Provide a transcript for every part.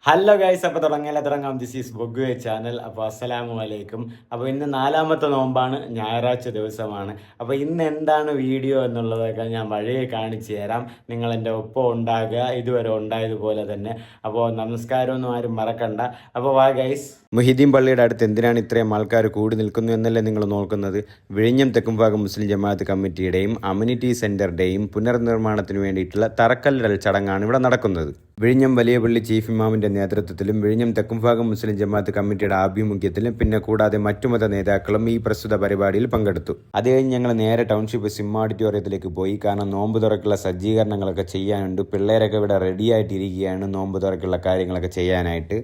Hello guys, അപ്പോൾ തുടങ്ങാം. This is ബൊഗ്വേ ചാനൽ. അപ്പോൾ അസ്സലാമു അലൈക്കും. അപ്പോൾ ഇന്ന് 4ാമത്തെ നോമ്പാണ്, ഞായറാഴ്ച ദിവസമാണ്. അപ്പോൾ ഇന്ന് എന്താണ് വീഡിയോ എന്നുള്ളതൊക്കെ ഞാൻ വഴിയെ കാണിച്ചു തരാം. നിങ്ങൾ എൻ്റെ ഒപ്പം ഉണ്ടാകുക, ഇതുവരെ ഉണ്ടായതുപോലെ തന്നെ. അപ്പോൾ നമസ്കാരമൊന്നും ആരും മറക്കണ്ട. അപ്പോൾ വാ ഗൈസ്. മുഹിദ്ദീൻ പള്ളിയുടെ അടുത്ത് എന്തിനാണ് ഇത്രയും ആൾക്കാർ കൂടി നിൽക്കുന്നു എന്നല്ലേ നിങ്ങൾ നോക്കുന്നത്? വിഴിഞ്ഞം തെക്കുംഭാഗം മുസ്ലിം ജമാഅത്ത് കമ്മിറ്റിയുടെയും അമ്യൂണിറ്റി സെൻറ്ററിൻ്റെയും പുനർനിർമ്മാണത്തിന് വേണ്ടിയിട്ടുള്ള തറക്കല്ലിടൽ ചടങ്ങാണ് ഇവിടെ നടക്കുന്നത്. വിഴിഞ്ഞം വലിയ പള്ളി ചീഫ് ഇമാമിൻ്റെ നേതൃത്വത്തിലും വിഴിഞ്ഞം തെക്കുംഭാഗം മുസ്ലിം ജമാഅത്ത് കമ്മിറ്റിയുടെ ആഭിമുഖ്യത്തിലും പിന്നെ കൂടാതെ മറ്റു മത നേതാക്കളും ഈ പ്രസ്തുത പരിപാടിയിൽ പങ്കെടുത്തു. അത് കഴിഞ്ഞ് ഞങ്ങൾ നേരെ ടൗൺഷിപ്പ് സിം ഓഡിറ്റോറിയത്തിലേക്ക് പോയി. കാരണം നോമ്പ് തുറക്കുള്ള സജ്ജീകരണങ്ങളൊക്കെ ചെയ്യാനുണ്ട്. പിള്ളേരൊക്കെ ഇവിടെ റെഡി ആയിട്ടിരിക്കുകയാണ് നോമ്പ് തുറക്കുള്ള കാര്യങ്ങളൊക്കെ ചെയ്യാനായിട്ട്.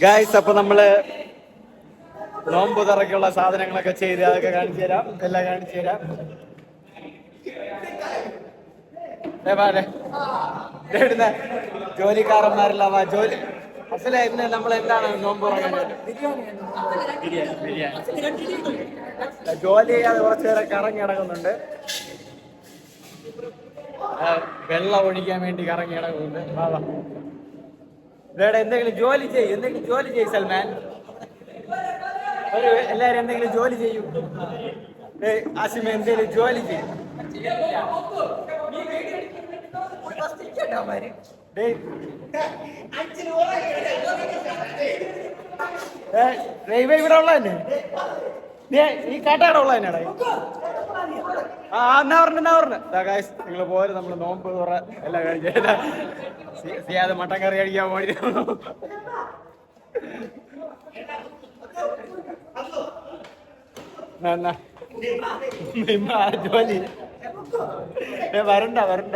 ഗായ്സ്, അപ്പോൾ നമ്മള് നോമ്പ് തുറക്കുള്ള സാധനങ്ങളൊക്കെ ചെയ്ത് അതൊക്കെ കാണിച്ചു തരാം, എല്ലാം കാണിച്ചു തരാം. ജോലിക്കാരന്മാരെല്ലാം ജോലി അസല ഇന്ന് നമ്മൾ എന്താണ് നോമ്പ് തുറക്കാനായിട്ട് ജോലി ചെയ്യാതെ കുറച്ചു നേരം കറങ്ങി കിടക്കുന്നുണ്ട്. വെള്ളം ഒഴിക്കാൻ വേണ്ടി കറങ്ങി കിടക്കുന്നുണ്ട്. ഇവിടെ എന്തെങ്കിലും ജോലി ചെയ്യും സൽമാൻ. എല്ലാരും എന്തെങ്കിലും ജോലി ചെയ്യും. ആസിമ എന്തെങ്കിലും ജോലി ചെയ്യും. ഇവിടെ ഉള്ള തന്നെ ഈ കാട്ടാട ഉള്ള തന്നെയാടാ. എന്നാ പറഞ്ഞു നിങ്ങൾ പോലെ നമ്മള് നോമ്പ് തുറ എല്ലാം കഴിച്ചാതെ മട്ടൻ കറി കഴിക്കാൻ വേണ്ടി ജോലി വരണ്ട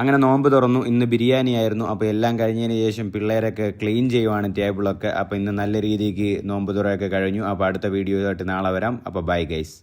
അങ്ങനെ നോമ്പ് തുറന്നു. ഇന്ന് ബിരിയാണി ആയിരുന്നു. അപ്പോൾ എല്ലാം കഴിഞ്ഞതിന് ശേഷം പിള്ളേരൊക്കെ ക്ലീൻ ചെയ്യുവാണ് ടേബിളൊക്കെ. അപ്പോൾ ഇന്ന് നല്ല രീതിക്ക് നോമ്പ് തുറയൊക്കെ കഴിഞ്ഞു. അപ്പോൾ അടുത്ത വീഡിയോ ആയിട്ട് നാളെ വരാം. അപ്പോൾ ബൈ ഗൈസ്.